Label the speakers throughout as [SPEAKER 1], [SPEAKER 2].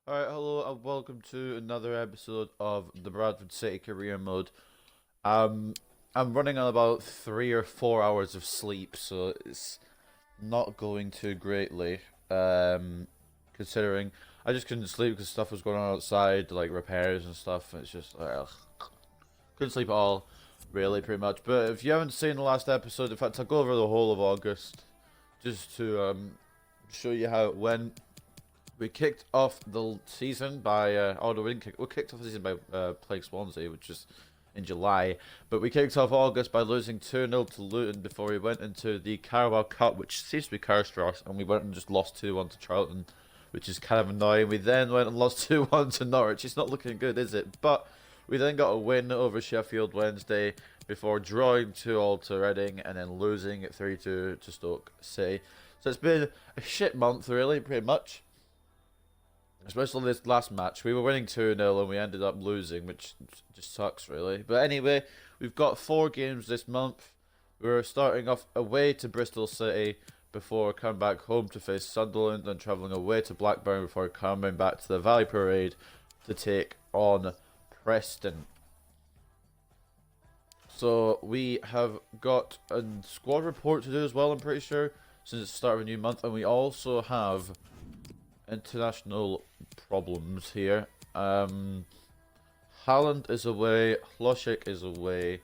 [SPEAKER 1] Alright, hello and welcome to another episode of the Bradford City Career Mode. Um, I'm running on about 3 or 4 hours of sleep, so it's not going too greatly. Considering I just couldn't sleep because stuff was going on outside, like repairs and stuff. And it's just couldn't sleep at all, really, pretty much. But if you haven't seen the last episode, in fact, I'll go over the whole of August just to show you how it went. We kicked off the season by, oh no, we kicked off the season by playing Swansea, which is in July. But we kicked off August by losing 2-0 to Luton before we went into the Carabao Cup, which seems to be cursed for us, and we went and just lost 2-1 to Charlton, which is kind of annoying. We then went and lost 2-1 to Norwich. It's not looking good, is it? But we then got a win over Sheffield Wednesday before drawing 2-2 to Reading and then losing 3-2 to Stoke City. So it's been a shit month, really, pretty much. Especially this last match. We were winning 2-0 and we ended up losing, which just sucks, really. But anyway, we've got 4 games this month. We're starting off away to Bristol City before coming back home to face Sunderland and travelling away to Blackburn before coming back to the Valley Parade to take on Preston. So we have got a squad report to do as well, I'm pretty sure, since it's the start of a new month. And we also have international problems here. Haaland is away, Hlosik is away,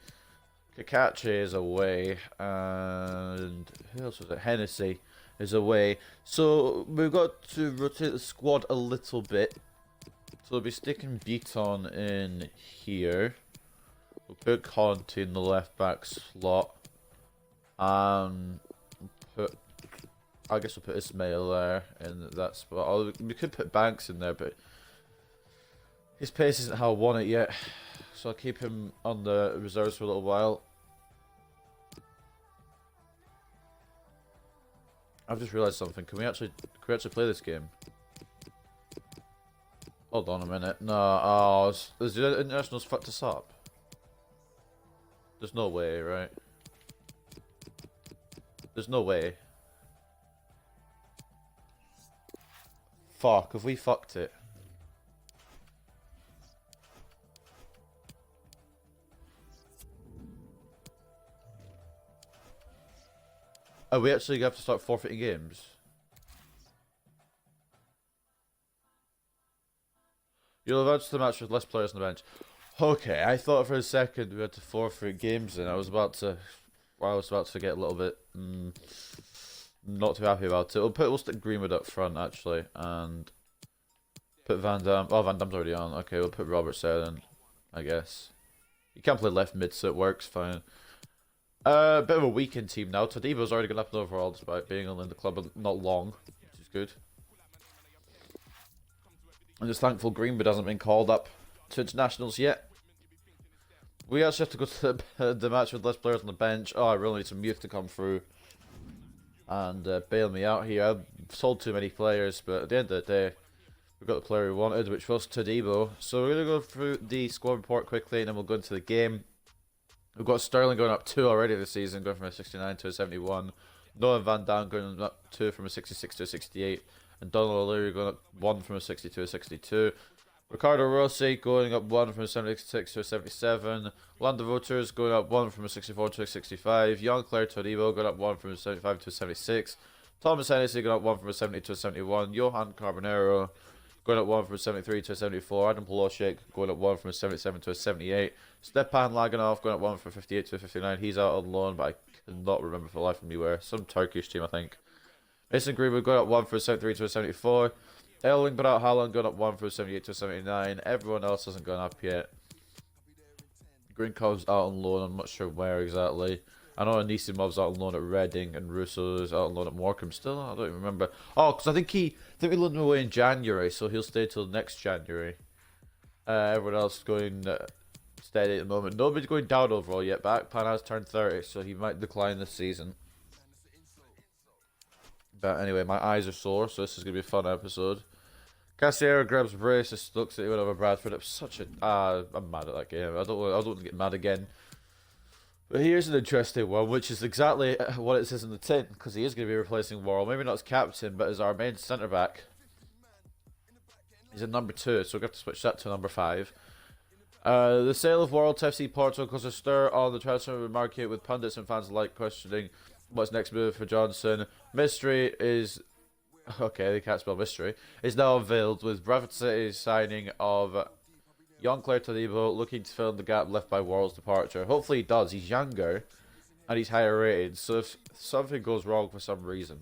[SPEAKER 1] Kakache is away, and who else was it? Hennessy is away. So we've got to rotate the squad a little bit. So we'll be sticking Beaton in here. We'll put Conte in the left back slot. Put I guess we'll put Ismail there in that spot. Or we could put Banks in there, but his pace isn't how I want it yet. So I'll keep him on the reserves for a little while. I've just realised something. Can we actually play this game? Hold on a minute. No, oh, is the internationals fucked us up? There's no way, right? There's no way. Fuck, have we fucked it? Are we actually going to have to start forfeiting games? You'll advance to the match with less players on the bench. Okay, I thought for a second we had to forfeit games and I was about to get a little bit not too happy about it. We'll stick Greenwood up front actually, and put Van Dam. Oh, Van Dam's already on. Okay, we'll put Roberts there then, I guess. You can't play left mid, so it works fine. Bit of a weakened team now. Todibo's already gone up in overall despite being only in the club not long, which is good. I'm just thankful Greenwood hasn't been called up to internationals yet. We actually have to go to the match with less players on the bench. Oh, I really need some youth to come through and bail me out here. I've sold too many players, but at the end of the day, we've got the player we wanted, which was Todibo. So we're going to go through the squad report quickly, and then we'll go into the game. We've got Sterling going up 2 already this season, going from a 69 to a 71. Noah Van Dam going up 2 from a 66 to a 68. And Donald O'Leary going up 1 from a 60 to a 62. Ricardo Rossi going up 1 from a 76 to a 77. Lando Voters going up 1 from a 64 to a 65. Young Claire Todibo going up 1 from a 75 to a 76. Thomas Hennessy going up 1 from a 70 to a 71. Johan Carbonero going up 1 from a 73 to a 74. Adam Poloshik going up 1 from a 77 to a 78. Stepan Laganov going up 1 from a 58 to a 59. He's out on loan, but I cannot remember for the life of me where. Some Turkish team, I think. Mason Greenwood going up 1 from a 73 to a 74. Erling Braut Haaland going up 1 from a 78 to a 79. Everyone else hasn't gone up yet. Grinkov's out on loan, I'm not sure where exactly. I know Anisimov's out on loan at Reading and Russo's out on loan at Morecambe still. I don't even remember. Oh, because I think we loaned him away in January, so he'll stay till next January. Everyone else is going steady at the moment. Nobody's going down overall yet. Backpan has turned 30, so he might decline this season. But anyway, my eyes are sore, so this is going to be a fun episode. Casiero grabs brace, just looks at it over Bradford. It was such a... I'm mad at that game. I don't want to get mad again. But here's an interesting one, which is exactly what it says in the tin, because he is going to be replacing Worrell. Maybe not as captain, but as our main centre-back. He's in number 2, so we've got to switch that to number 5. The sale of World FC Porto caused a stir on the transfer market, with pundits and fans alike questioning what's next move for Johnson. Mystery is... Okay, they can't spell mystery. Is now unveiled, with Bradford City's signing of young Claire Todibo looking to fill in the gap left by World's departure. Hopefully he does. He's younger and he's higher rated, so if something goes wrong for some reason,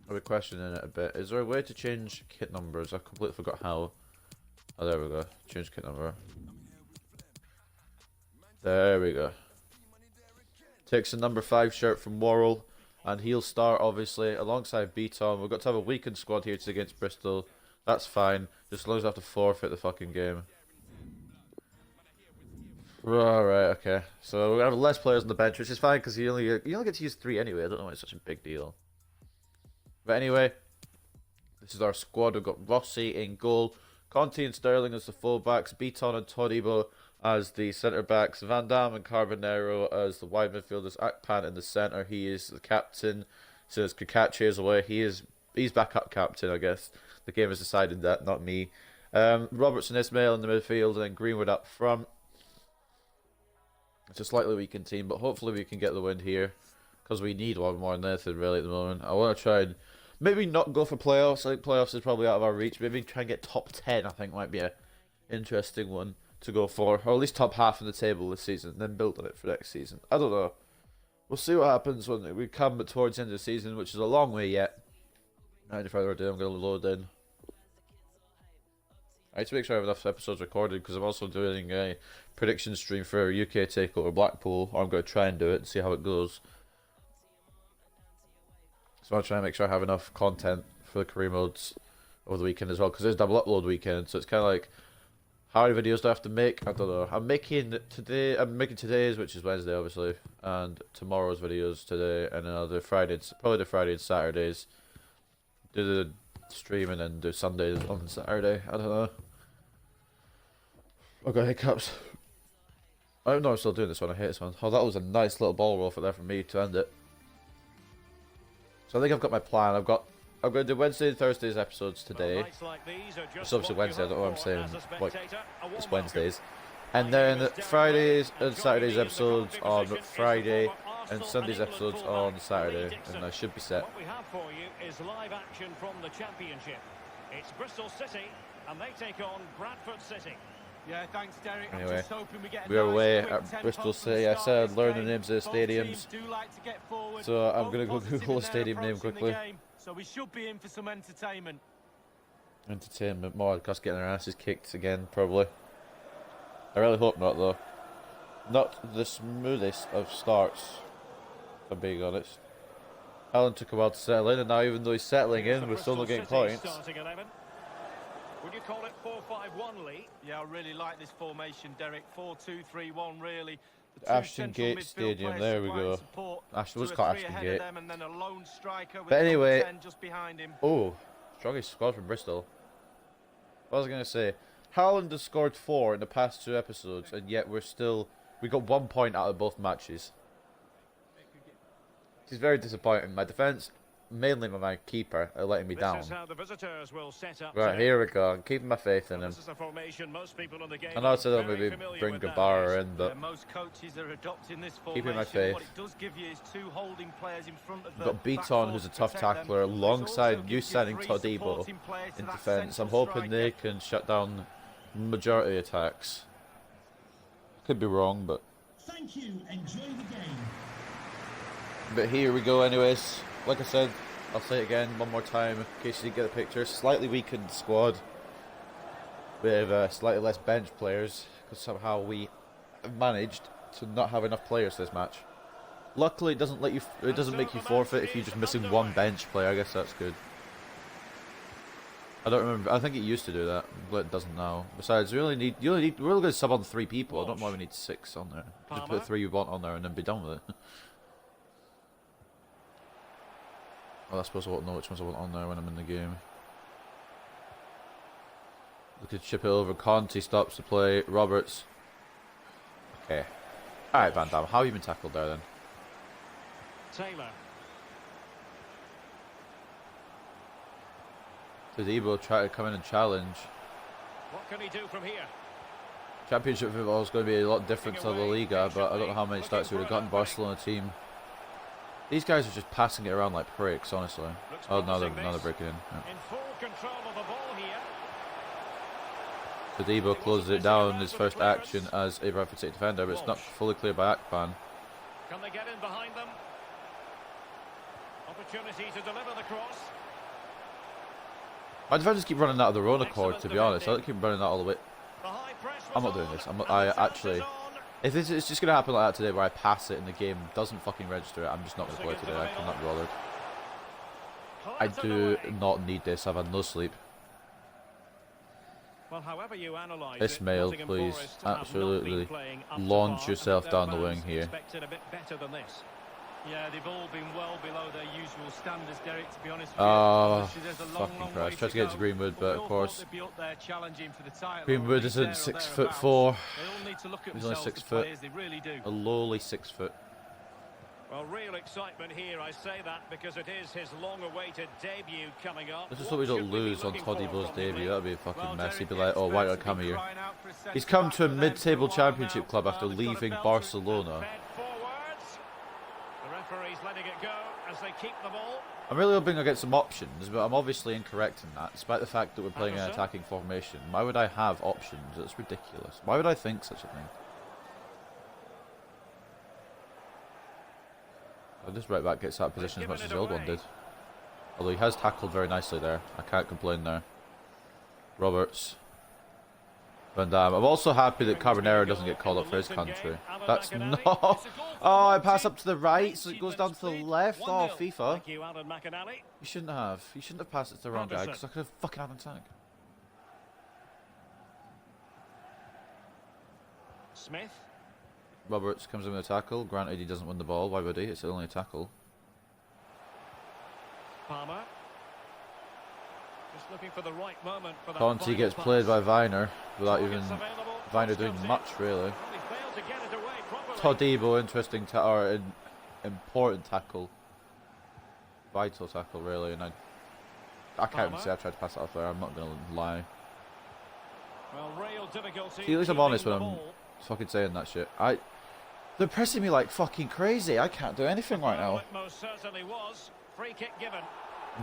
[SPEAKER 1] I'll be questioning it a bit. Is there a way to change kit numbers? I completely forgot how. Oh, there we go. Change kit number. There we go. Takes a number 5 shirt from Worrell, and he'll start, obviously, alongside Beaton. We've got to have a weakened squad here against Bristol. That's fine, just as long as I have to forfeit the fucking game. Right, okay. So we're going to have less players on the bench, which is fine, because you only get to use 3 anyway. I don't know why it's such a big deal. But anyway, this is our squad. We've got Rossi in goal, Conte and Sterling as the fullbacks, Beaton and Todibo as the centre-backs, Van Damme and Carbonero as the wide midfielders, Akpan in the centre. He is the captain, since Kakachi is away. He's backup captain, I guess. The game has decided that, not me. Robertson, Ismail in the midfield, and then Greenwood up front. It's a slightly weakened team, but hopefully we can get the win here, because we need one more than anything really at the moment. I want to try and maybe not go for playoffs. I think playoffs is probably out of our reach. Maybe try and get top 10, I think might be an interesting one to go for. Or at least top half of the table this season, and then build on it for next season. I don't know. We'll see what happens when we come towards the end of the season, which is a long way yet. Any further ado, I'm going to load in. I need to make sure I have enough episodes recorded, because I'm also doing a prediction stream for UK Takeover Blackpool, or I'm going to try and do it and see how it goes. So I'll try and make sure I have enough content for the career modes over the weekend as well, because there's double upload weekend, so it's kind of like, how many videos do I have to make? I don't know. I'm making today's, which is Wednesday obviously, and tomorrow's videos today, and then I'll do Fridays, probably do Friday and Saturdays. Do the stream and then do Sundays on Saturday. I don't know. I've got hiccups. I don't know I'm still doing this one. I hate this one. Oh, that was a nice little ball roll for there for me to end it. So I think I've got my plan. I'm going to do Wednesday and Thursdays episodes today. It's obviously Wednesday, I don't know what I'm saying. Like, it's Wednesdays. And then Fridays and Saturdays episodes on Friday, and Sunday's episodes on Saturday, and I should be set.
[SPEAKER 2] What we have for you is live action from the Championship. It's Bristol City, and they take on Bradford City.
[SPEAKER 3] Yeah, thanks, Derek.
[SPEAKER 1] Anyway,
[SPEAKER 3] just hoping we get
[SPEAKER 1] we're away at Bristol City. I said learn the names of the stadiums, so I'm going to go Google the stadium name quickly.
[SPEAKER 3] So we should be in for some entertainment.
[SPEAKER 1] Entertainment, more of us getting our asses kicked again, probably. I really hope not, though. Not the smoothest of starts, if I'm being honest. Alan took a while to settle in, and now even though he's settling in, we're still not getting points.
[SPEAKER 2] Would you call it 4-5-1, Lee?
[SPEAKER 3] Yeah, I really like this formation, Derek. 4-2-3-1, really.
[SPEAKER 1] Ashton Gate Stadium, there we go. Ashton was called Ashton Gate. But anyway, oh, strongest squad from Bristol. What was I going to say? Haaland has scored 4 in the past 2 episodes, and yet we got 1 point out of both matches. It's very disappointing. My defence, mainly my keeper, are letting me down. Right, here we go. I'm keeping my faith in him. I know I said I'll maybe bring Gabara in, but keeping my faith. We've got Beaton, who's a tough tackler, alongside new signing Todibo in defence. I'm hoping they can shut down majority attacks. Could be wrong, but...
[SPEAKER 4] Thank you. Enjoy the game.
[SPEAKER 1] But here we go anyways. Like I said, I'll say it again one more time in case you didn't get the picture. Slightly weakened squad with slightly less bench players, because somehow we managed to not have enough players this match. Luckily, it doesn't make you forfeit if you're just missing 1 bench player. I guess that's good. I don't remember. I think it used to do that, but it doesn't now. Besides, we're only going to sub on 3 people. I don't know why we need 6 on there. Just put 3 you want on there and then be done with it. Well, I suppose I won't know which ones I want on there when I'm in the game. Look at chip it over. Conte stops the play. Roberts. Okay. Alright, Van Damme. How have you been tackled there then?
[SPEAKER 2] Taylor.
[SPEAKER 1] Debo try to come in and challenge.
[SPEAKER 2] What can he do from here?
[SPEAKER 1] Championship football is going to be a lot different to La Liga, but I don't know how many starts we would have gotten Barcelona team. These guys are just passing it around like pricks, honestly. Oh, now they're breaking in. Yeah.
[SPEAKER 2] In full control of the ball here.
[SPEAKER 1] Debo closes it down, his first action as a Bradford City defender, but it's not fully clear by Akpan.
[SPEAKER 2] Can they get in behind them? Opportunity to deliver the cross.
[SPEAKER 1] My defenders keep running out of their own accord, to be honest. I don't keep running out all the way.
[SPEAKER 2] The high press
[SPEAKER 1] I'm
[SPEAKER 2] was
[SPEAKER 1] not doing
[SPEAKER 2] on,
[SPEAKER 1] this.
[SPEAKER 2] and
[SPEAKER 1] I
[SPEAKER 2] the result
[SPEAKER 1] actually...
[SPEAKER 2] is on.
[SPEAKER 1] If it's just going to happen like that today, where I pass it and the game doesn't fucking register it, I'm just not going to play today. I cannot be bothered. I do not need this. I've had no sleep.
[SPEAKER 2] Well, however you analyse
[SPEAKER 1] Ismail,
[SPEAKER 2] Nottingham
[SPEAKER 1] please,
[SPEAKER 2] Forest have not
[SPEAKER 1] absolutely
[SPEAKER 2] been playing up to
[SPEAKER 1] launch
[SPEAKER 2] par,
[SPEAKER 1] yourself
[SPEAKER 2] and
[SPEAKER 1] down the
[SPEAKER 2] their
[SPEAKER 1] wing
[SPEAKER 2] fans
[SPEAKER 1] here.
[SPEAKER 2] expected a bit better than this.
[SPEAKER 3] Yeah, they've all been well below their usual standards, Derek, to be honest with you.
[SPEAKER 1] Oh,
[SPEAKER 3] Obviously, there's a long,
[SPEAKER 1] fucking
[SPEAKER 3] long
[SPEAKER 1] Christ.
[SPEAKER 3] way
[SPEAKER 1] Tried to get to
[SPEAKER 3] go,
[SPEAKER 1] Greenwood, but
[SPEAKER 3] we
[SPEAKER 1] of
[SPEAKER 3] all
[SPEAKER 1] course,
[SPEAKER 3] thought they'd be up there challenging for the title,
[SPEAKER 1] Greenwood
[SPEAKER 3] or at least
[SPEAKER 1] isn't
[SPEAKER 3] there or
[SPEAKER 1] 6'4".
[SPEAKER 3] thereabouts. They all need to look at
[SPEAKER 1] He's only
[SPEAKER 3] themselves,
[SPEAKER 1] 6
[SPEAKER 3] the
[SPEAKER 1] foot.
[SPEAKER 3] players, they really do.
[SPEAKER 1] A lowly 6 foot.
[SPEAKER 2] Well, real excitement here. I say that because it is his long-awaited debut coming up.
[SPEAKER 1] Let's just hope we don't
[SPEAKER 2] should be
[SPEAKER 1] lose on
[SPEAKER 2] looking for
[SPEAKER 1] Todibo's
[SPEAKER 2] from him,
[SPEAKER 1] debut.
[SPEAKER 2] Lee?
[SPEAKER 1] That'd be a fucking
[SPEAKER 3] Well,
[SPEAKER 1] mess. He'd be
[SPEAKER 3] Derek,
[SPEAKER 1] like, oh,
[SPEAKER 3] the
[SPEAKER 1] why did I
[SPEAKER 3] experts
[SPEAKER 1] come
[SPEAKER 3] have been
[SPEAKER 1] here?
[SPEAKER 3] crying out for a centre
[SPEAKER 1] He's come
[SPEAKER 3] back
[SPEAKER 1] to a
[SPEAKER 3] for them
[SPEAKER 1] mid-table
[SPEAKER 3] for a while
[SPEAKER 1] championship
[SPEAKER 3] now.
[SPEAKER 1] club after
[SPEAKER 3] Well, they've got a
[SPEAKER 1] leaving
[SPEAKER 3] belter.
[SPEAKER 1] Barcelona.
[SPEAKER 2] Fed forwards. The referee's letting it go as they keep the ball.
[SPEAKER 1] I'm really hoping I get some options, but I'm obviously incorrect in that, despite the fact that we're playing an attacking formation. Why would I have options? It's ridiculous. Why would I think such a thing? This right back gets that position as much as the old one did. Although he has tackled very nicely there. I can't complain there. Roberts. Van Dam. I'm also happy that Carbonero doesn't get called up for his country. That's not... Oh, I pass up to the right, so it goes down to the left. Oh, FIFA.
[SPEAKER 2] Thank you, Alan McAnally.
[SPEAKER 1] You shouldn't have. You shouldn't have passed it to the wrong guy, because I could have fucking had him tag.
[SPEAKER 2] Smith.
[SPEAKER 1] Roberts comes in with a tackle. Granted, he doesn't win the ball. Why would he? It's only a tackle.
[SPEAKER 2] Palmer. Just looking for the right moment for that.
[SPEAKER 1] Conti gets played by Viner without even Viner doing much, really. Todibo, interesting important tackle. Vital tackle, really. And I can't even say I tried to pass it off there. I'm not going to lie.
[SPEAKER 2] Well, real difficulty.
[SPEAKER 1] See, at least I'm honest when I'm fucking saying that shit. They're pressing me like fucking crazy. I can't do anything right now.
[SPEAKER 2] It most certainly was. Free kick given.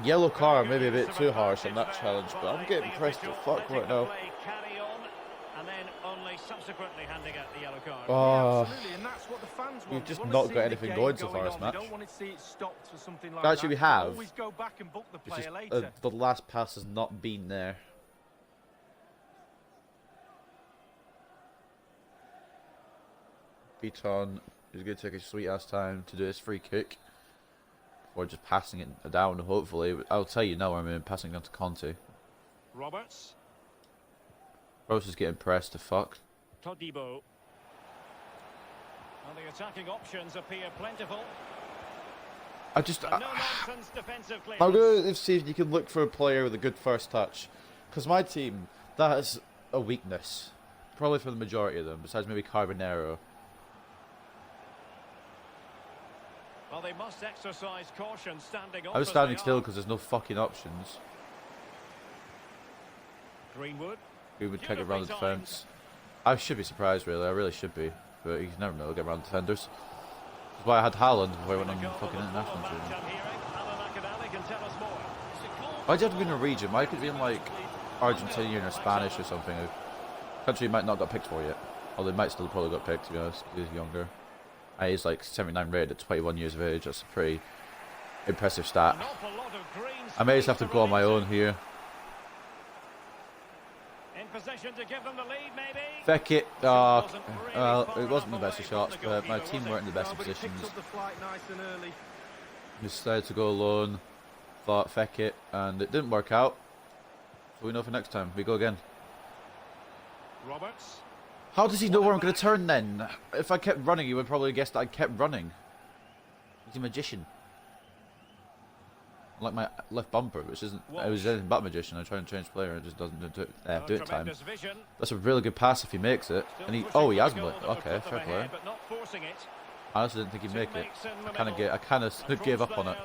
[SPEAKER 1] Yellow card, maybe a bit too harsh on that challenge, but I'm getting pressed to fuck right now.
[SPEAKER 2] Carry on, and then only subsequently handing out the yellow card.
[SPEAKER 1] Oh,
[SPEAKER 3] Absolutely, and that's what the fans want.
[SPEAKER 1] we've just
[SPEAKER 3] They
[SPEAKER 1] not
[SPEAKER 3] want to
[SPEAKER 1] got
[SPEAKER 3] see
[SPEAKER 1] anything
[SPEAKER 3] the
[SPEAKER 1] going
[SPEAKER 3] game
[SPEAKER 1] so far this
[SPEAKER 3] on.
[SPEAKER 1] match.
[SPEAKER 3] They don't want to see it stopped for something like
[SPEAKER 1] Actually,
[SPEAKER 3] that.
[SPEAKER 1] we have.
[SPEAKER 3] Always go back and book the
[SPEAKER 1] It's
[SPEAKER 3] player
[SPEAKER 1] just,
[SPEAKER 3] later.
[SPEAKER 1] the last pass has not been there. Beaton is going to take a sweet ass time to do his free kick. Or just passing it down, hopefully. I'll tell you now, passing down to Conte.
[SPEAKER 2] Roberts.
[SPEAKER 1] Rossi is getting pressed to fuck.
[SPEAKER 2] Todibo. Well, the attacking options appear plentiful.
[SPEAKER 1] I just...
[SPEAKER 2] No nonsense defensive clearance.
[SPEAKER 1] I'm going to see if you can look for a player with a good first touch. Because my team, that is a weakness. Probably for the majority of them, besides maybe Carbonero.
[SPEAKER 2] Well, they must exercise caution standing on.
[SPEAKER 1] I was standing still because there's no fucking options.
[SPEAKER 2] Greenwood.
[SPEAKER 1] We would take it around the defence. I should be surprised, really. I really should be. But you never know, we'll get around defenders. That's why I had Haaland before I went on fucking international team. Why do you have to be in a region? Why could it be in like Argentinian or Spanish or something? A country might not got picked for yet. Although they might still probably got picked, to be honest, because he's younger. He's like 79 rated at 21 years of age. That's a pretty impressive stat. I may just have to go on my own here.
[SPEAKER 2] In position to give them the lead, maybe.
[SPEAKER 1] Feck it. Well, it wasn't the best of shots, but my team weren't in the best of positions. Decided to go alone. Thought feck it, and it didn't work out. So we know for next time. We go again.
[SPEAKER 2] Roberts.
[SPEAKER 1] How does he know where I'm going to turn then? If I kept running, he would probably guess that I kept running. He's a magician. Like my left bumper, which isn't... It was anything but a magician. I try and change player, it just doesn't do it in time. That's a really good pass if he makes it. And he... Oh, he has made it. Okay, fair play. I honestly didn't think he'd make it. I kind of gave up on it.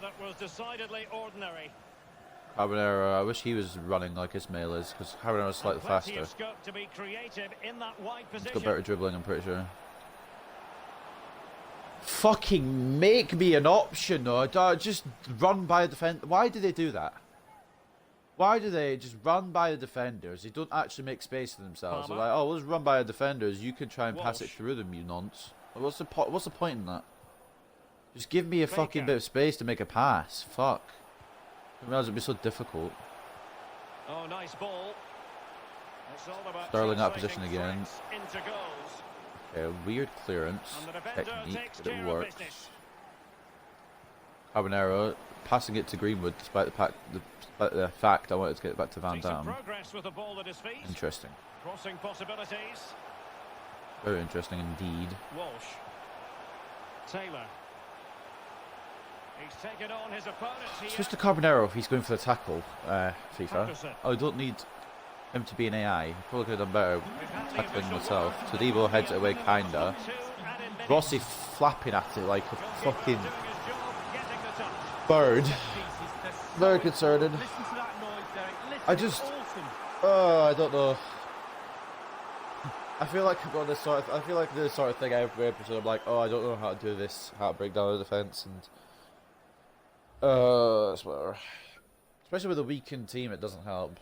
[SPEAKER 1] Carbonero, I wish he was running like Ismail is, because Carbonero is slightly faster.
[SPEAKER 2] Of scope to be creative in that wide
[SPEAKER 1] He's
[SPEAKER 2] position.
[SPEAKER 1] got better dribbling, I'm pretty sure. Fucking make me an option, though. Just run by the defender. Why do they do that? Why do they just run by the defenders? They don't actually make space for themselves. They're like, oh, let's run by the defenders. You can try and pass it through them, you nonce. What's the point in that? Just give me a fucking bit of space to make a pass. Fuck. I didn't realize it'd be so difficult.
[SPEAKER 2] Oh, nice ball. It's all about
[SPEAKER 1] Sterling out of position again.
[SPEAKER 2] into goals.
[SPEAKER 1] Okay, weird clearance
[SPEAKER 2] And the defender
[SPEAKER 1] technique,
[SPEAKER 2] takes
[SPEAKER 1] but it
[SPEAKER 2] care of
[SPEAKER 1] works.
[SPEAKER 2] business.
[SPEAKER 1] Carbonero passing it to Greenwood despite the fact I wanted to get it back to Van
[SPEAKER 2] Decent
[SPEAKER 1] Dam.
[SPEAKER 2] progress with the ball at his feet.
[SPEAKER 1] Interesting.
[SPEAKER 2] Crossing possibilities.
[SPEAKER 1] Very interesting indeed.
[SPEAKER 2] Walsh. Taylor. He's taken on his opponents here.
[SPEAKER 1] Switch to Carbonero if he's going for the tackle, FIFA.
[SPEAKER 2] Henderson.
[SPEAKER 1] I don't need him to be an AI. Probably could have done better tackling myself. Todibo heads it away kinda. Rossi flapping at it like a fucking bird. Very concerning. I just, I don't know. I feel like I'm on this sort of, I feel like the sort of thing every episode I'm like, oh, I don't know how to do this, how to break down the defense, and that's whatever. Especially with a weakened team, it doesn't help.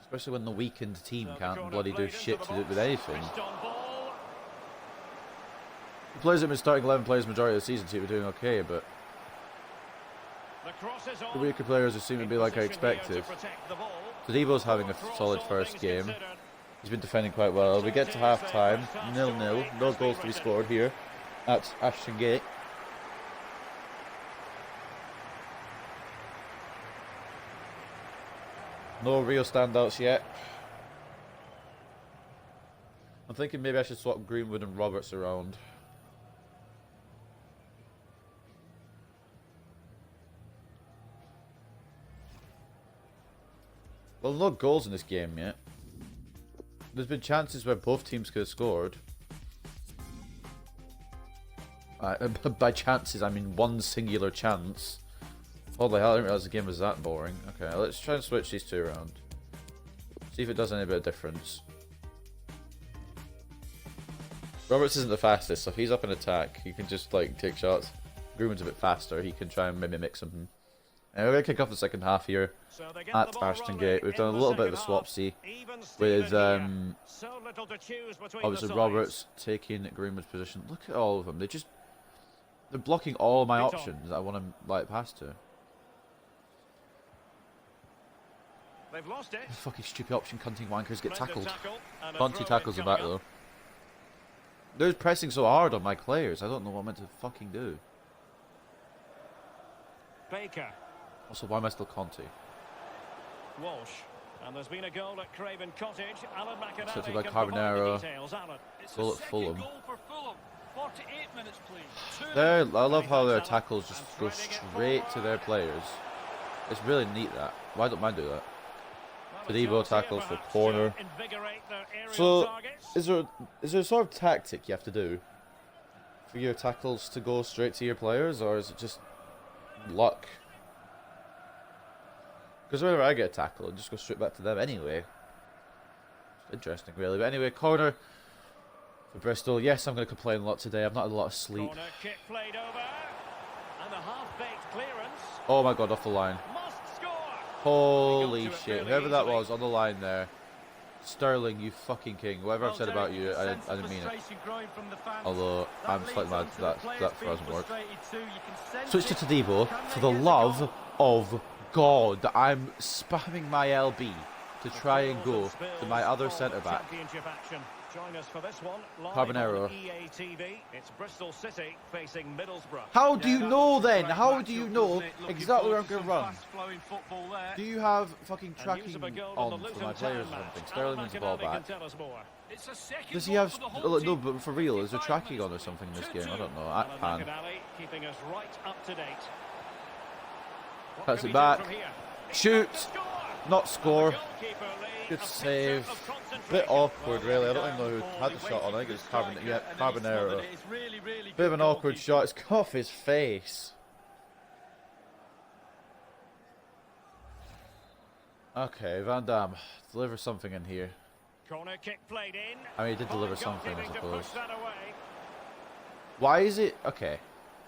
[SPEAKER 1] Especially when the weakened team can't bloody do shit to do with anything. The players that have been starting 11 players majority of the season seem to be doing okay, but the weaker players seem to be like I expected. Todibo's having a solid first game. He's been defending quite well. We get to half time, 0-0. No goals to be scored here at Ashton Gate. No real standouts yet. I'm thinking maybe I should swap Greenwood and Roberts around. Well, no goals in this game yet. There's been chances where both teams could have scored. By chances, I mean one singular chance. Holy hell, I didn't realize the game was that boring. Okay, let's try and switch these two around. See if it does any bit of difference. Roberts isn't the fastest, so if he's up in attack, he can just like take shots. Greenwood's a bit faster, he can try and maybe mix something. And we're going to kick off the second half here at Ashton Gate. We've done a little bit of a swapsy with obviously Roberts taking Greenwood's position. Look at all of them. They're blocking all my options that I want to like pass to.
[SPEAKER 2] They've lost it.
[SPEAKER 1] Fucking stupid option cunting wankers get tackled. Bunty tackles are back though. They're pressing so hard on my players. I don't know what I'm meant to fucking do.
[SPEAKER 2] Baker.
[SPEAKER 1] Also, why am I still Conte?
[SPEAKER 2] Walsh. And there's been a goal at Craven Cottage. Alan McAnally
[SPEAKER 1] Set by
[SPEAKER 2] can provide
[SPEAKER 1] Carbonero.
[SPEAKER 2] the details. Alan.
[SPEAKER 1] Goal at Fulham.
[SPEAKER 3] Goal for Fulham. 48 minutes, please.
[SPEAKER 1] There, I love how their tackles just go straight to their players. It's really neat that. Why don't I do that? Todibo tackle for corner. So, is there a sort of tactic you have to do for your tackles to go straight to your players, or is it just luck? Because whenever I get a tackle, it just goes straight back to them anyway. It's interesting, really. But anyway, corner for Bristol. Yes, I'm going to complain a lot today. I've not had a lot of sleep.
[SPEAKER 2] Corner kick played over. And a half-baked clearance.
[SPEAKER 1] Oh my god, off the line.
[SPEAKER 2] Must score.
[SPEAKER 1] Holy shit. Whoever that was on the line there. Sterling, you fucking king. Whatever I've said about you, I didn't mean it. Although, I'm slightly mad that doesn't work. Switch to Todibo. For the love of God, I'm spamming my LB to try and go to my other centre-back.
[SPEAKER 2] Join us for this one, live
[SPEAKER 1] Carbonero.
[SPEAKER 2] on EA TV. It's Bristol City facing Middlesbrough.
[SPEAKER 1] How do you know then? How do you know exactly where I'm going to run? Do you have fucking tracking on for my players or something? Sterling wins the ball back. Does he have... No, but for real, is there tracking on or something in this game? I don't know. At pan.
[SPEAKER 2] Keeping us right up to date.
[SPEAKER 1] Cuts it back. Shoot! Not score. Good save. Bit awkward, really. I don't even know who had the shot on. I think it was Carbonero. Bit of an awkward shot. It's come off his face. Okay, Van Dam, deliver something in here.
[SPEAKER 2] Corner kick played in.
[SPEAKER 1] I mean, he did deliver
[SPEAKER 2] Fine
[SPEAKER 1] something, I
[SPEAKER 2] goalkeeping to
[SPEAKER 1] suppose.
[SPEAKER 2] push that away.
[SPEAKER 1] Why is it... Okay.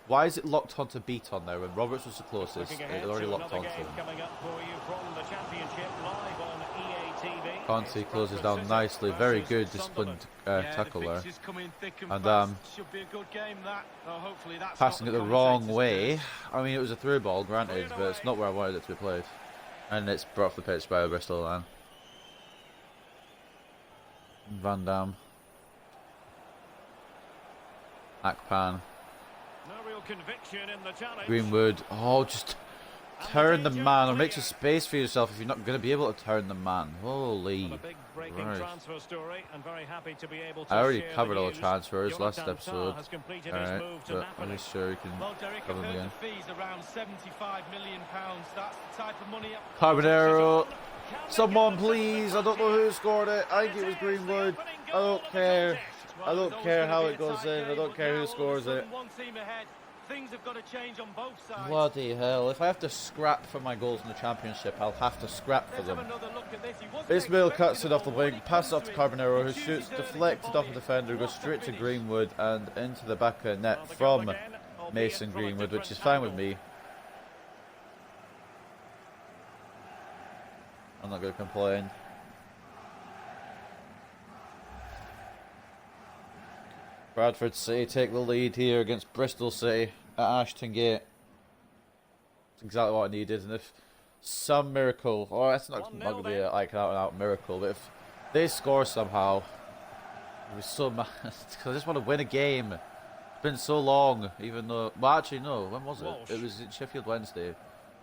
[SPEAKER 1] Why is it locked onto Beaton now when Roberts was the closest?
[SPEAKER 2] Looking
[SPEAKER 1] It
[SPEAKER 2] ahead
[SPEAKER 1] already
[SPEAKER 2] to
[SPEAKER 1] locked
[SPEAKER 2] another
[SPEAKER 1] onto
[SPEAKER 2] game
[SPEAKER 1] him.
[SPEAKER 2] coming up for you from the Championship live on EA TV.
[SPEAKER 1] Conte
[SPEAKER 2] It's
[SPEAKER 1] closes
[SPEAKER 2] Bristol
[SPEAKER 1] down
[SPEAKER 2] City
[SPEAKER 1] nicely. Very
[SPEAKER 2] versus
[SPEAKER 1] good disciplined
[SPEAKER 2] Sunderland.
[SPEAKER 1] tackle
[SPEAKER 3] the
[SPEAKER 1] there.
[SPEAKER 3] fixtures come in thick and
[SPEAKER 1] And
[SPEAKER 3] fast. Should be a good game, that. Oh, hopefully that's
[SPEAKER 1] passing it
[SPEAKER 3] not
[SPEAKER 1] the wrong
[SPEAKER 3] commentators'
[SPEAKER 1] way.
[SPEAKER 3] curse.
[SPEAKER 1] I mean, it was a through ball, granted, but it's not where I wanted it to be played. And it's brought off the pitch by Bristol then. Van Dam. Akpan.
[SPEAKER 2] No real conviction in the challenge.
[SPEAKER 1] Greenwood. Oh, just turn the man, or make some space for yourself if you're not going to be able to turn the man. Holy.
[SPEAKER 2] A big breaking
[SPEAKER 1] Christ.
[SPEAKER 2] transfer story, and very happy to be able to
[SPEAKER 1] I already
[SPEAKER 2] share
[SPEAKER 1] covered
[SPEAKER 2] the
[SPEAKER 1] all the
[SPEAKER 2] news.
[SPEAKER 1] transfers last
[SPEAKER 2] Jonathan
[SPEAKER 1] episode.
[SPEAKER 2] Tah has completed his
[SPEAKER 1] Alright,
[SPEAKER 2] move to
[SPEAKER 1] but
[SPEAKER 2] Napoli.
[SPEAKER 1] I'm sure you can
[SPEAKER 3] Well, Derek,
[SPEAKER 1] cover
[SPEAKER 3] I've
[SPEAKER 1] them
[SPEAKER 3] heard
[SPEAKER 1] again.
[SPEAKER 3] the fees around £75 million. That's the type of money.
[SPEAKER 1] Carbonero. Someone please. I don't know who scored it. I think it was Greenwood. I don't care. I don't care how it goes in. I don't care who scores it.
[SPEAKER 3] One team ahead. Things have got to change on both sides.
[SPEAKER 1] Bloody hell. If I have to scrap for my goals in the Championship, I'll have to scrap for
[SPEAKER 3] Let's have
[SPEAKER 1] them.
[SPEAKER 3] another look at this. He wasn't
[SPEAKER 1] Ismail
[SPEAKER 3] expecting
[SPEAKER 1] cuts it
[SPEAKER 3] the
[SPEAKER 1] off the
[SPEAKER 3] ball,
[SPEAKER 1] wing,
[SPEAKER 3] but he
[SPEAKER 1] passes off
[SPEAKER 3] comes
[SPEAKER 1] to
[SPEAKER 3] to it.
[SPEAKER 1] Carbonero, who
[SPEAKER 3] Huge
[SPEAKER 1] shoots
[SPEAKER 3] deserving
[SPEAKER 1] deflected off the
[SPEAKER 3] volley.
[SPEAKER 1] defender, goes
[SPEAKER 3] What a
[SPEAKER 1] straight to
[SPEAKER 3] finish.
[SPEAKER 1] Greenwood and into the back of net
[SPEAKER 2] Well, the
[SPEAKER 1] from
[SPEAKER 2] goal again, albeit
[SPEAKER 1] Mason
[SPEAKER 2] from a
[SPEAKER 1] Greenwood, which
[SPEAKER 2] different
[SPEAKER 1] is fine with
[SPEAKER 2] angle.
[SPEAKER 1] me. I'm not going to complain. Bradford City take the lead here against Bristol City at Ashton Gate. It's exactly what I needed, and if some miracle, or it's not
[SPEAKER 2] 1-0
[SPEAKER 1] going to be
[SPEAKER 2] then.
[SPEAKER 1] like an out-and-out miracle, but if they score somehow, I'd be so mad, because I just want to win a game. It's been so long, even though, well actually no, when was it?
[SPEAKER 2] Walsh.
[SPEAKER 1] It was in Sheffield Wednesday,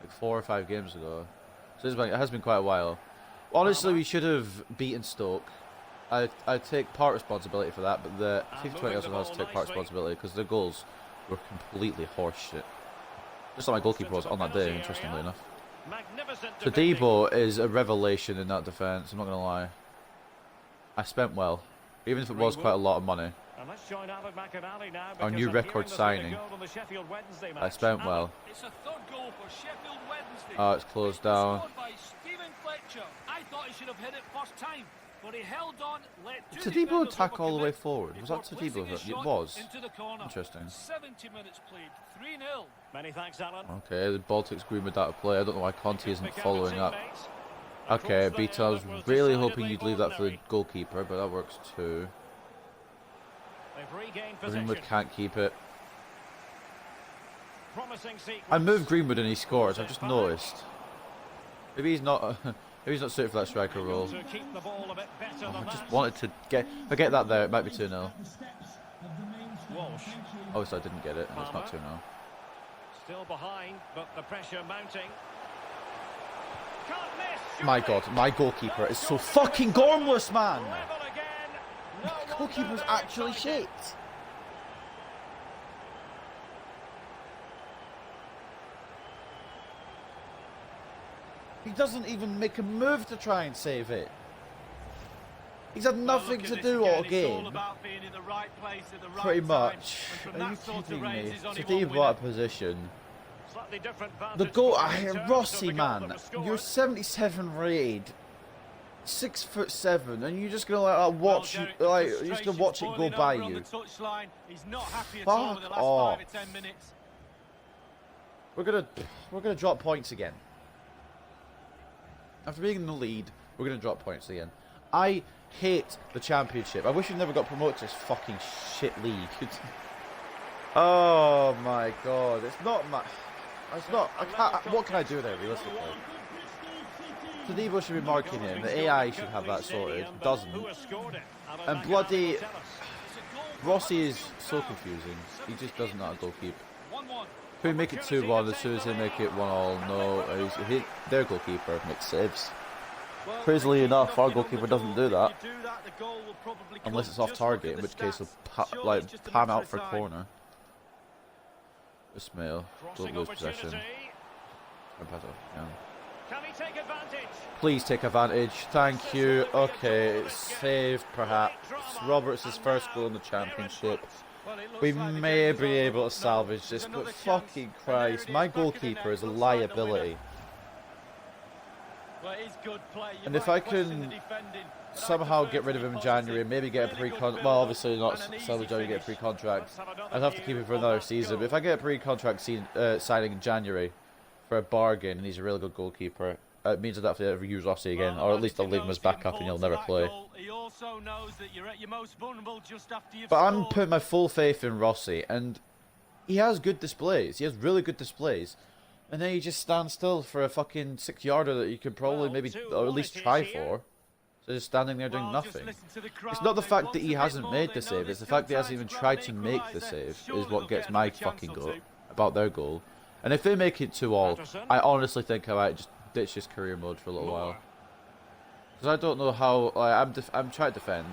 [SPEAKER 1] like 4 or 5 games ago. So it has been quite a while. Honestly, we should have beaten Stoke. I take part responsibility for that, but the
[SPEAKER 2] And
[SPEAKER 1] FIFA 20 also
[SPEAKER 2] moving the
[SPEAKER 1] has to
[SPEAKER 2] ball
[SPEAKER 1] take part
[SPEAKER 2] nicely.
[SPEAKER 1] responsibility because the goals were completely horseshit. Just like my goalkeeper was on that day, interestingly enough.
[SPEAKER 2] Magnificent
[SPEAKER 1] So
[SPEAKER 2] defending.
[SPEAKER 1] Debo is a revelation in that defence, I'm not going to lie. I spent well, even if it was quite a lot of money.
[SPEAKER 2] And let's join Alan McInally now,
[SPEAKER 1] Our
[SPEAKER 2] because
[SPEAKER 1] new
[SPEAKER 2] I'm
[SPEAKER 1] record
[SPEAKER 2] hearing there's been a
[SPEAKER 1] signing.
[SPEAKER 2] goal on the Sheffield Wednesday
[SPEAKER 1] I
[SPEAKER 2] match.
[SPEAKER 1] spent
[SPEAKER 2] Alan,
[SPEAKER 1] well.
[SPEAKER 5] It's a third goal for Sheffield Wednesday.
[SPEAKER 1] Oh, it's closed down.
[SPEAKER 5] Scored by Stephen Fletcher. I thought he should have hit it first time, but he held on, let two
[SPEAKER 1] Did Tadibo
[SPEAKER 5] defenders
[SPEAKER 1] attack all the way
[SPEAKER 5] overcommit
[SPEAKER 1] forward? Was that
[SPEAKER 5] before placing
[SPEAKER 1] Tadibo?
[SPEAKER 5] his
[SPEAKER 1] It
[SPEAKER 5] shot
[SPEAKER 1] was.
[SPEAKER 5] into the corner.
[SPEAKER 1] Interesting.
[SPEAKER 5] 70 minutes played, 3-0.
[SPEAKER 2] Many thanks, Alan.
[SPEAKER 1] Okay, the Baltics Greenwood out of play. I don't know why Conte isn't
[SPEAKER 2] Pick out
[SPEAKER 1] following
[SPEAKER 2] the
[SPEAKER 1] up.
[SPEAKER 2] teammates.
[SPEAKER 1] Okay,
[SPEAKER 2] Across
[SPEAKER 1] Beaton,
[SPEAKER 2] there,
[SPEAKER 1] I was
[SPEAKER 2] that was
[SPEAKER 1] really
[SPEAKER 2] decidedly
[SPEAKER 1] hoping you'd leave that for the
[SPEAKER 2] ordinary.
[SPEAKER 1] goalkeeper, but that works too.
[SPEAKER 2] They've regained
[SPEAKER 1] Greenwood
[SPEAKER 2] possession.
[SPEAKER 1] can't keep it.
[SPEAKER 2] Promising sequence.
[SPEAKER 1] I moved Greenwood and he scores. I've just noticed. Maybe he's not. Maybe he's not suited for that striker role.
[SPEAKER 2] To keep the ball a bit better
[SPEAKER 1] Oh,
[SPEAKER 2] than
[SPEAKER 1] I just
[SPEAKER 2] that.
[SPEAKER 1] wanted to get. Forget that there. It might be 2-0.
[SPEAKER 4] The steps of the main stand.
[SPEAKER 2] Walsh.
[SPEAKER 4] Thank you.
[SPEAKER 1] Obviously, I didn't get it. And it's not 2-0.
[SPEAKER 2] Still behind, but the pressure mounting. Can't miss.
[SPEAKER 1] My
[SPEAKER 2] surely.
[SPEAKER 1] God, my goalkeeper is so fucking gormless, man.
[SPEAKER 2] Level again. No
[SPEAKER 1] My
[SPEAKER 2] wonder
[SPEAKER 1] goalkeeper's
[SPEAKER 2] they're
[SPEAKER 1] actually
[SPEAKER 2] excited.
[SPEAKER 1] shit. He doesn't even make a move to try and save it. He's had nothing to do all game. Pretty much. Are you kidding me? Tadibo out of position.
[SPEAKER 2] Slightly different
[SPEAKER 1] The
[SPEAKER 2] vantage
[SPEAKER 1] goal,
[SPEAKER 2] point in terms of
[SPEAKER 1] Rossi,
[SPEAKER 2] the goal
[SPEAKER 1] man.
[SPEAKER 2] that was scored.
[SPEAKER 1] You're 77 rated, 6'7", and you're just gonna like watch you, like you're just gonna watch it go by you.
[SPEAKER 3] He's not happy at
[SPEAKER 1] Fuck
[SPEAKER 3] all with the last
[SPEAKER 1] off.
[SPEAKER 3] 5 or 10 minutes.
[SPEAKER 1] We're gonna drop points again. After being in the lead, we're gonna drop points again. I hate the Championship. I wish we never got promoted to this fucking shit league. Oh my God, it's not my. It's not. I can't. What can I do there realistically? Tadibo should be marking him. The AI should have that sorted. Doesn't.
[SPEAKER 2] Who has scored it? Alan
[SPEAKER 1] And
[SPEAKER 2] McInally
[SPEAKER 1] bloody
[SPEAKER 2] will tell us.
[SPEAKER 1] Rossi is so confusing. He just doesn't know how to goalkeep.
[SPEAKER 5] 1-1.
[SPEAKER 1] If we make it 2-1, as soon as they make it 1-1, no, their goalkeeper makes saves.
[SPEAKER 3] Well,
[SPEAKER 1] Crazily
[SPEAKER 3] they keep
[SPEAKER 1] enough, our
[SPEAKER 3] knocking on the
[SPEAKER 1] goalkeeper doesn't
[SPEAKER 3] door.
[SPEAKER 1] do that.
[SPEAKER 3] If you do that, the goal will probably
[SPEAKER 1] Unless
[SPEAKER 3] come.
[SPEAKER 1] it's off
[SPEAKER 3] Just look at
[SPEAKER 1] target, in
[SPEAKER 3] the
[SPEAKER 1] which case he'll
[SPEAKER 3] stats. Surely
[SPEAKER 1] like
[SPEAKER 3] it's just a
[SPEAKER 1] pan
[SPEAKER 3] matter
[SPEAKER 1] out
[SPEAKER 3] of
[SPEAKER 1] for a
[SPEAKER 3] time.
[SPEAKER 1] corner. Ismail,
[SPEAKER 2] Crossing
[SPEAKER 1] don't lose possession.
[SPEAKER 2] opportunity.
[SPEAKER 1] Yeah.
[SPEAKER 2] Can he take advantage?
[SPEAKER 1] Please take advantage. Thank you. Okay, it's saved perhaps. Roberts' first goal in the Championship.
[SPEAKER 3] Well, it looks
[SPEAKER 1] We
[SPEAKER 3] like the
[SPEAKER 1] may
[SPEAKER 3] game is
[SPEAKER 1] be
[SPEAKER 3] over.
[SPEAKER 1] able to
[SPEAKER 3] No,
[SPEAKER 1] salvage
[SPEAKER 3] there's
[SPEAKER 1] this, but
[SPEAKER 3] another chance.
[SPEAKER 1] fucking
[SPEAKER 3] And there it
[SPEAKER 1] Christ,
[SPEAKER 3] is,
[SPEAKER 1] my
[SPEAKER 3] back in the
[SPEAKER 1] goalkeeper
[SPEAKER 3] net.
[SPEAKER 1] is a
[SPEAKER 3] Looks like the winner.
[SPEAKER 1] liability.
[SPEAKER 3] Well, it is good play. You
[SPEAKER 1] And if
[SPEAKER 3] might
[SPEAKER 1] I
[SPEAKER 3] question
[SPEAKER 1] can
[SPEAKER 3] the defending, but I
[SPEAKER 1] somehow
[SPEAKER 3] prefer
[SPEAKER 1] get
[SPEAKER 3] to
[SPEAKER 1] rid of
[SPEAKER 3] be
[SPEAKER 1] him in
[SPEAKER 3] positive.
[SPEAKER 1] January, maybe get a
[SPEAKER 3] Really good
[SPEAKER 1] pre-contract.
[SPEAKER 3] build
[SPEAKER 1] Well,
[SPEAKER 3] up
[SPEAKER 1] obviously not
[SPEAKER 3] and an
[SPEAKER 1] sell the
[SPEAKER 3] easy
[SPEAKER 1] January, get a
[SPEAKER 3] finish.
[SPEAKER 1] pre-contract.
[SPEAKER 2] Let's have another
[SPEAKER 1] I'd have to
[SPEAKER 2] view
[SPEAKER 1] keep him for
[SPEAKER 2] of
[SPEAKER 1] another
[SPEAKER 2] that
[SPEAKER 1] season. But
[SPEAKER 2] goal.
[SPEAKER 1] if I get a pre-contract signing in January for a bargain, and he's a really good goalkeeper, it means I'd have to use Rossi again,
[SPEAKER 3] Well,
[SPEAKER 1] or at
[SPEAKER 3] and
[SPEAKER 1] least
[SPEAKER 3] he
[SPEAKER 1] I'll leave him
[SPEAKER 3] knows
[SPEAKER 1] as
[SPEAKER 3] the
[SPEAKER 1] backup and he'll
[SPEAKER 3] importance
[SPEAKER 1] never
[SPEAKER 3] of that
[SPEAKER 1] play.
[SPEAKER 3] goal. He also knows that you're at your most vulnerable just after you've
[SPEAKER 1] But
[SPEAKER 3] scored.
[SPEAKER 1] I'm putting my full faith in Rossi, and he has good displays. He has really good displays. And then he just stands still for a fucking 6-yarder that you could probably
[SPEAKER 2] Well,
[SPEAKER 1] maybe,
[SPEAKER 2] 2-1
[SPEAKER 1] or at least
[SPEAKER 2] it is
[SPEAKER 1] try
[SPEAKER 2] here.
[SPEAKER 1] for. So just standing there doing
[SPEAKER 3] Well, just
[SPEAKER 1] nothing.
[SPEAKER 3] listen to the crowd.
[SPEAKER 1] It's not the
[SPEAKER 3] They
[SPEAKER 1] fact
[SPEAKER 3] want
[SPEAKER 1] that
[SPEAKER 3] a
[SPEAKER 1] he
[SPEAKER 3] bit
[SPEAKER 1] hasn't
[SPEAKER 3] more.
[SPEAKER 1] made
[SPEAKER 3] They
[SPEAKER 1] the
[SPEAKER 3] know
[SPEAKER 1] save.
[SPEAKER 3] there's
[SPEAKER 1] It's the
[SPEAKER 3] still
[SPEAKER 1] fact that he
[SPEAKER 3] time
[SPEAKER 1] hasn't even
[SPEAKER 3] to grab
[SPEAKER 1] tried
[SPEAKER 3] an
[SPEAKER 1] to make the
[SPEAKER 3] equaliser.
[SPEAKER 1] save
[SPEAKER 3] Surely
[SPEAKER 1] is what
[SPEAKER 3] they'll
[SPEAKER 1] gets
[SPEAKER 3] get
[SPEAKER 1] my
[SPEAKER 3] another chance
[SPEAKER 1] fucking
[SPEAKER 3] or
[SPEAKER 1] goat
[SPEAKER 3] two.
[SPEAKER 1] about their goal. And if they make it 2-2,
[SPEAKER 2] Patterson.
[SPEAKER 1] I honestly think I might just ditch this career mode for a little while. Because I don't know how, I'm trying to defend.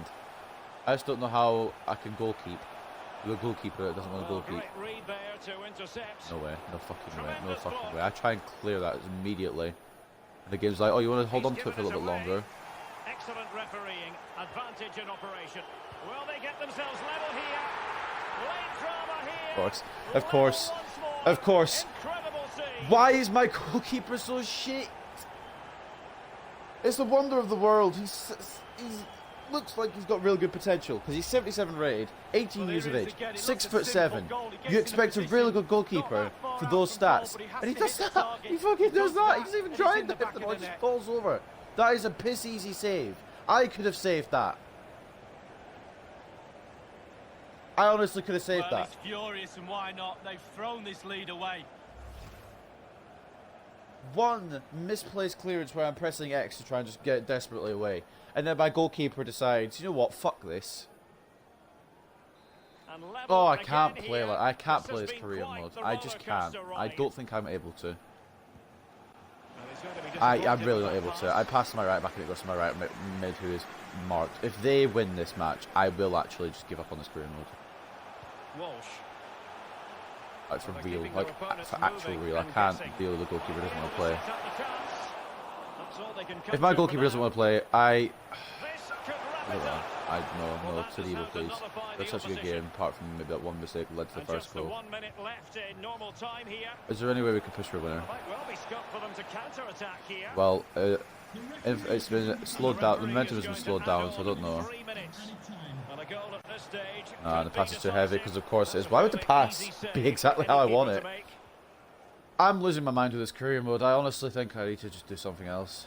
[SPEAKER 1] I just don't know how I can goalkeep. The goalkeeper that doesn't want to
[SPEAKER 2] Well,
[SPEAKER 1] goalkeep.
[SPEAKER 2] great read there to intercept.
[SPEAKER 1] No way, no fucking way, no
[SPEAKER 2] Tremendous
[SPEAKER 1] fucking
[SPEAKER 2] block.
[SPEAKER 1] way. I try and clear that immediately. And the game's like, oh, you want to hold
[SPEAKER 2] He's
[SPEAKER 1] on to it for a
[SPEAKER 2] given
[SPEAKER 1] little bit
[SPEAKER 2] away.
[SPEAKER 1] longer?
[SPEAKER 2] Excellent refereeing. Advantage in operation. Will they get themselves level here? Late drama here.
[SPEAKER 1] Of course, of
[SPEAKER 2] Level
[SPEAKER 1] course,
[SPEAKER 2] once more.
[SPEAKER 1] of course.
[SPEAKER 2] Incredible save.
[SPEAKER 1] Why is my goalkeeper so shit? It's the wonder of the world. He's looks like he's got real good potential because he's 77 rated, 18
[SPEAKER 3] Well,
[SPEAKER 1] years of
[SPEAKER 3] there is
[SPEAKER 1] age,
[SPEAKER 3] again, it
[SPEAKER 1] 6'7".
[SPEAKER 3] looks a simple goal. He gets
[SPEAKER 1] You
[SPEAKER 3] in
[SPEAKER 1] expect a
[SPEAKER 3] position,
[SPEAKER 1] really good
[SPEAKER 3] not
[SPEAKER 1] goalkeeper
[SPEAKER 3] that far
[SPEAKER 1] for
[SPEAKER 3] out
[SPEAKER 1] those
[SPEAKER 3] from goal,
[SPEAKER 1] stats,
[SPEAKER 3] but he has
[SPEAKER 1] and he
[SPEAKER 3] to
[SPEAKER 1] does
[SPEAKER 3] hit the
[SPEAKER 1] that.
[SPEAKER 3] target.
[SPEAKER 1] He fucking does that. He's even
[SPEAKER 3] and it's
[SPEAKER 1] trying
[SPEAKER 3] in the
[SPEAKER 1] to
[SPEAKER 3] back
[SPEAKER 1] hit the
[SPEAKER 3] of
[SPEAKER 1] ball,
[SPEAKER 3] the
[SPEAKER 1] just
[SPEAKER 3] net.
[SPEAKER 1] falls over. That is a piss easy save. I could have saved that. I honestly could have saved
[SPEAKER 3] Well,
[SPEAKER 1] that.
[SPEAKER 3] he's furious, and why not? They've thrown this lead away.
[SPEAKER 1] One misplaced clearance where I'm pressing X to try and just get it desperately away. And then my goalkeeper decides, you know what, fuck this.
[SPEAKER 2] And level
[SPEAKER 1] Oh, I
[SPEAKER 2] again
[SPEAKER 1] can't play
[SPEAKER 2] here.
[SPEAKER 1] like I can't
[SPEAKER 2] This
[SPEAKER 1] play
[SPEAKER 2] has
[SPEAKER 1] this
[SPEAKER 2] been
[SPEAKER 1] career
[SPEAKER 2] quite
[SPEAKER 1] mode.
[SPEAKER 2] the
[SPEAKER 1] I just can't.
[SPEAKER 2] rollercoaster
[SPEAKER 1] I
[SPEAKER 2] ride.
[SPEAKER 1] don't think I'm able to.
[SPEAKER 2] Well, he's going to be
[SPEAKER 1] I'm
[SPEAKER 2] disappointed
[SPEAKER 1] really
[SPEAKER 2] with
[SPEAKER 1] not
[SPEAKER 2] that
[SPEAKER 1] able
[SPEAKER 2] pass.
[SPEAKER 1] to. I pass my right back and it goes to my right mid who is marked. If they win this match, I will actually just give up on this career mode.
[SPEAKER 2] Walsh.
[SPEAKER 1] Like for
[SPEAKER 2] Well,
[SPEAKER 1] real,
[SPEAKER 2] keeping
[SPEAKER 1] like
[SPEAKER 2] their opponents
[SPEAKER 1] for actual
[SPEAKER 2] moving
[SPEAKER 1] real. I
[SPEAKER 2] and
[SPEAKER 1] can't
[SPEAKER 2] guessing.
[SPEAKER 1] deal with the goalkeeper who doesn't want to
[SPEAKER 2] Able
[SPEAKER 1] play.
[SPEAKER 2] set up the chance. That's all they can come
[SPEAKER 1] If my
[SPEAKER 2] to for
[SPEAKER 1] goalkeeper doesn't
[SPEAKER 2] now.
[SPEAKER 1] want to play,
[SPEAKER 2] This could
[SPEAKER 1] I don't
[SPEAKER 2] wrap it
[SPEAKER 1] know.
[SPEAKER 2] up.
[SPEAKER 1] No,
[SPEAKER 2] Well,
[SPEAKER 1] to
[SPEAKER 2] that
[SPEAKER 1] the evil,
[SPEAKER 2] deserved
[SPEAKER 1] please.
[SPEAKER 2] nullify
[SPEAKER 1] That's
[SPEAKER 2] the
[SPEAKER 1] such a good
[SPEAKER 2] opposition.
[SPEAKER 1] game, apart from maybe that one mistake that led to the
[SPEAKER 2] And
[SPEAKER 1] first
[SPEAKER 2] just the
[SPEAKER 1] goal.
[SPEAKER 2] 1 minute left in normal time here.
[SPEAKER 1] Is there any way we could push for a winner?
[SPEAKER 2] Might well be scope for them to counter-attack here.
[SPEAKER 1] Well, if it's been slowed down, the momentum has been slowed down, so I don't know.
[SPEAKER 2] 3 minutes. And a goal at this stage.
[SPEAKER 1] And the
[SPEAKER 2] could
[SPEAKER 1] pass
[SPEAKER 2] be
[SPEAKER 1] is too heavy,
[SPEAKER 2] decisive.
[SPEAKER 1] because of course it is.
[SPEAKER 2] That's a
[SPEAKER 1] Why would the
[SPEAKER 2] fairly
[SPEAKER 1] pass
[SPEAKER 2] easy
[SPEAKER 1] be
[SPEAKER 2] save
[SPEAKER 1] exactly
[SPEAKER 2] for the
[SPEAKER 1] how I want
[SPEAKER 2] keeper
[SPEAKER 1] it?
[SPEAKER 2] to make.
[SPEAKER 1] I'm losing my mind with this career mode. I honestly think I need to just do something else.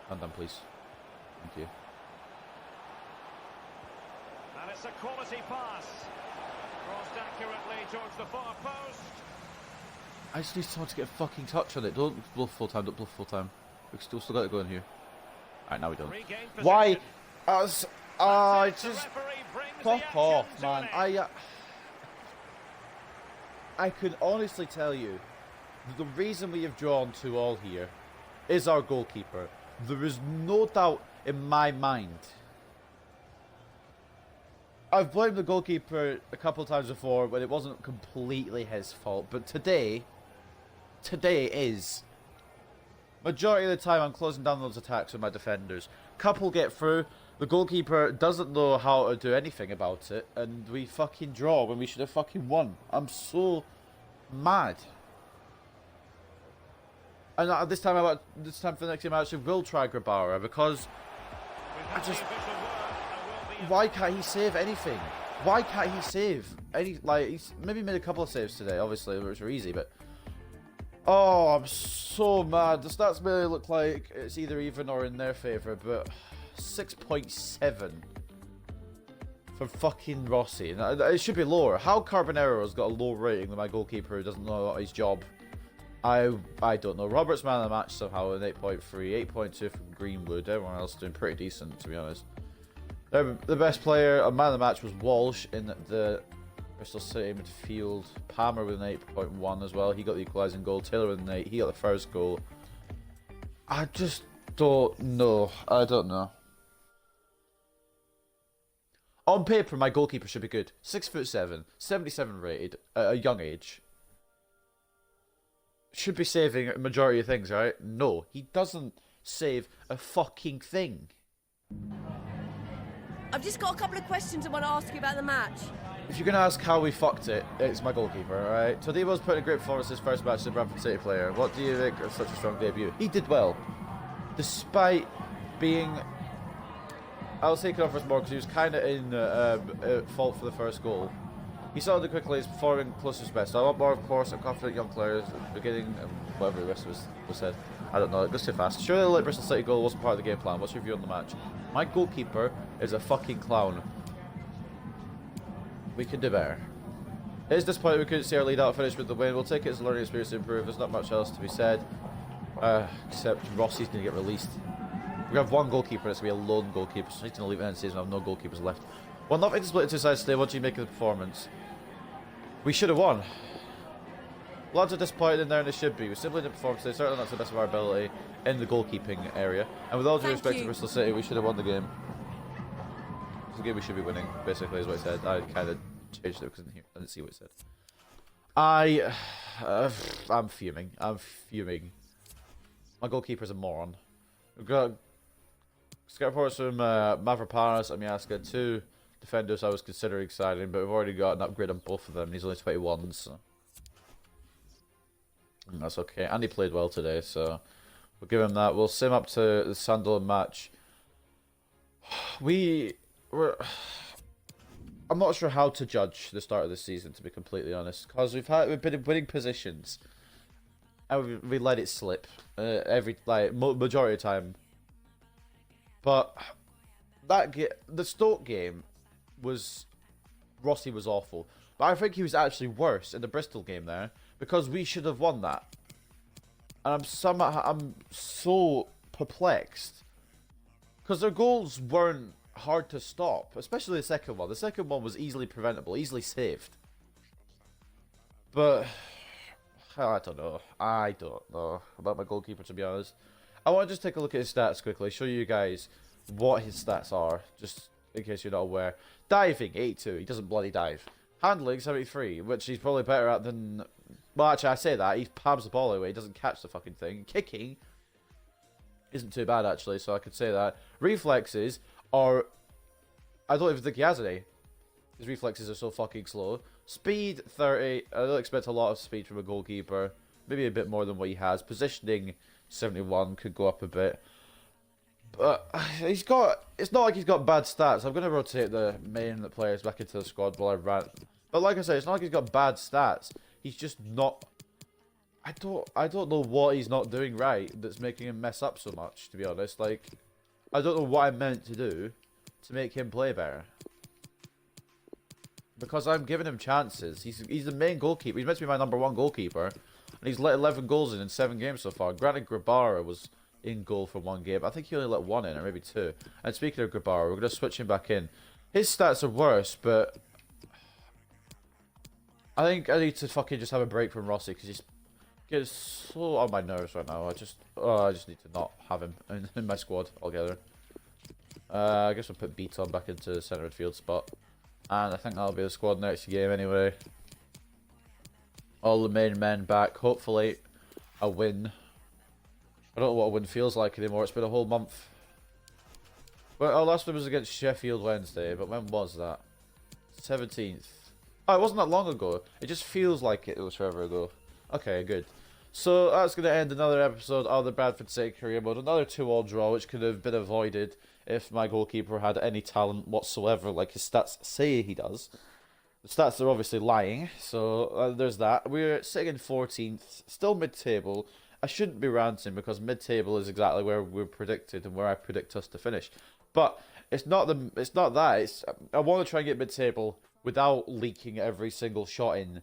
[SPEAKER 1] Undone, please. Thank you.
[SPEAKER 2] And it's a quality pass. Crossed accurately towards the far post.
[SPEAKER 1] I just need someone to get a fucking touch on it. Don't bluff full time. Don't bluff full time. We've still got it going here. Alright, now we don't.
[SPEAKER 2] Regained
[SPEAKER 1] Why?
[SPEAKER 2] possession.
[SPEAKER 1] I
[SPEAKER 2] The
[SPEAKER 1] just
[SPEAKER 2] referee brings the
[SPEAKER 1] fuck
[SPEAKER 2] action
[SPEAKER 1] off,
[SPEAKER 2] to an
[SPEAKER 1] man.
[SPEAKER 2] end.
[SPEAKER 1] I can honestly tell you, the reason we have drawn 2-2 here is our goalkeeper. There is no doubt in my mind. I've blamed the goalkeeper a couple of times before when it wasn't completely his fault, but today is. Majority of the time I'm closing down those attacks with my defenders. Couple get through, the goalkeeper doesn't know how to do anything about it, and we fucking draw when we should have fucking won. I'm so mad. And this time for the next game I actually will try Grabara because
[SPEAKER 2] We've
[SPEAKER 1] I
[SPEAKER 2] had
[SPEAKER 1] just-
[SPEAKER 2] the official word. There will be a
[SPEAKER 1] why can't he save anything? Why can't he save any? Like he's maybe made a couple of saves today, obviously, which are easy, but oh, I'm so mad. The stats really look like it's either even or in their favour, but 6.7 for fucking Rossi. And it should be lower. How Carbonero has got a low rating than my goalkeeper who doesn't know his job? I don't know. Robert's man of the match somehow with an 8.3, 8.2 from Greenwood. Everyone else doing pretty decent, to be honest. The best player, a man of the match, was Walsh in the Bristol City midfield. Palmer with an 8.1 as well. He got the equalising goal. Taylor with an 8. He got the first goal. I just don't know. I don't know. On paper, my goalkeeper should be good. 6'7", 77 rated, at a young age. Should be saving a majority of things, right? No, he doesn't save a fucking thing.
[SPEAKER 6] I've just got a couple of questions I want to ask you about the match.
[SPEAKER 1] if you're going to ask how we fucked it, it's my goalkeeper, alright? Todibo's put in a great performance his first match as a Bradford City player. What do you think of such a strong debut? He did well. Despite being... I was taking off for more because he was kind of in fault for the first goal. He saw it quickly, he's performing close to his best. I want more, of course, a confident young player at the beginning, and whatever the rest was said. I don't know, it goes too fast. Surely the late Bristol City goal wasn't part of the game plan. What's your view on the match? My goalkeeper is a fucking clown. We can do better. It is disappointing we couldn't see our lead out finish with the win. We'll take it as a learning experience to improve. There's not much else to be said. Except Rossi's going to get released. We have one goalkeeper, it's going to be a lone goalkeeper, so he's going to leave it in the season. We have no goalkeepers left. Well, nothing to split into sides today. What do you make of the performance? We should have won. Lads are disappointed in there, and they should be. We simply didn't perform today, certainly not to the best of our ability in the goalkeeping area. And with all due respect to Bristol City, we should have won the game. It's a game we should be winning, basically, is what I said. I kind of changed it because I didn't see what it said. I'm fuming. I'm fuming. My goalkeeper's a moron. We've got scout reports from Mavropanos and Miaska, two defenders I was considering signing, but we've already got an upgrade on both of them. He's only 21, so that's okay. And he played well today, so we'll give him that. We'll sim up to the Sunderland match. I'm not sure how to judge the start of the season, to be completely honest, because we've been in winning positions and we let it slip majority of the time. But the Stoke game Rossi was awful, but I think he was actually worse in the Bristol game there because we should have won that. And I'm so perplexed because their goals weren't hard to stop, especially the second one. The second one was easily preventable, easily saved. But I don't know about my goalkeeper, to be honest. I want to just take a look at his stats quickly, show you guys what his stats are, just in case you're not aware. Diving, 82, he doesn't bloody dive. Handling, 73, which he's probably better at than... Well, actually, I say that, he palms the ball away, he doesn't catch the fucking thing. Kicking isn't too bad, actually, so I could say that. Reflexes are... I don't even think he has any. His reflexes are so fucking slow. Speed, 30. I don't expect a lot of speed from a goalkeeper. Maybe a bit more than what he has. Positioning, 71, could go up a bit. But it's not like he's got bad stats. I'm going to rotate the main players back into the squad while I rant. But like I said, it's not like he's got bad stats. He's just not... I don't know what he's not doing right that's making him mess up so much, to be honest. Like, I don't know what I meant to do to make him play better. Because I'm giving him chances. He's the main goalkeeper. He's meant to be my #1 goalkeeper. And he's let 11 goals in 7 games so far. Granted, Grabara was in goal for 1 game. I think he only let 1 in, or maybe 2. And speaking of Grabara, we're going to switch him back in. His stats are worse, but... I think I need to fucking just have a break from Rossi, because he's getting so on my nerves right now. I just need to not have him in my squad altogether. I guess we'll put Beaton back into the centre midfield spot. And I think that'll be the squad next game anyway. All the main men back. Hopefully a win. I don't know what a win feels like anymore. It's been a whole month. Well, our last win was against Sheffield Wednesday. But when was that? 17th. Oh, it wasn't that long ago. It just feels like it was forever ago. Okay, good. So that's going to end another episode of the Bradford City career mode. Another 2-2 draw, which could have been avoided if my goalkeeper had any talent whatsoever, like his stats say he does. The stats are obviously lying, so there's that. We're sitting in 14th, still mid-table. I shouldn't be ranting because mid-table is exactly where we're predicted and where I predict us to finish. But it's not that. I want to try and get mid-table without leaking every single shot in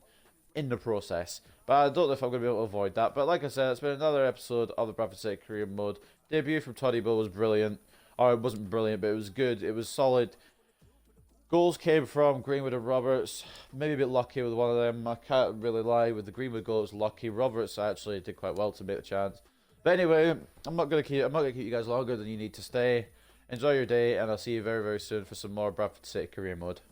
[SPEAKER 1] the process. But I don't know if I'm going to be able to avoid that. But like I said, it's been another episode of the Bradford City career mode. Debut from Todibo was brilliant. Or it wasn't brilliant, but it was good. It was solid. Goals came from Greenwood and Roberts. Maybe a bit lucky with one of them. I can't really lie. With the Greenwood goal, it was lucky. Roberts actually did quite well to make the chance. But anyway, I'm not gonna keep you guys longer than you need to stay. Enjoy your day, and I'll see you very, very soon for some more Bradford City career mode.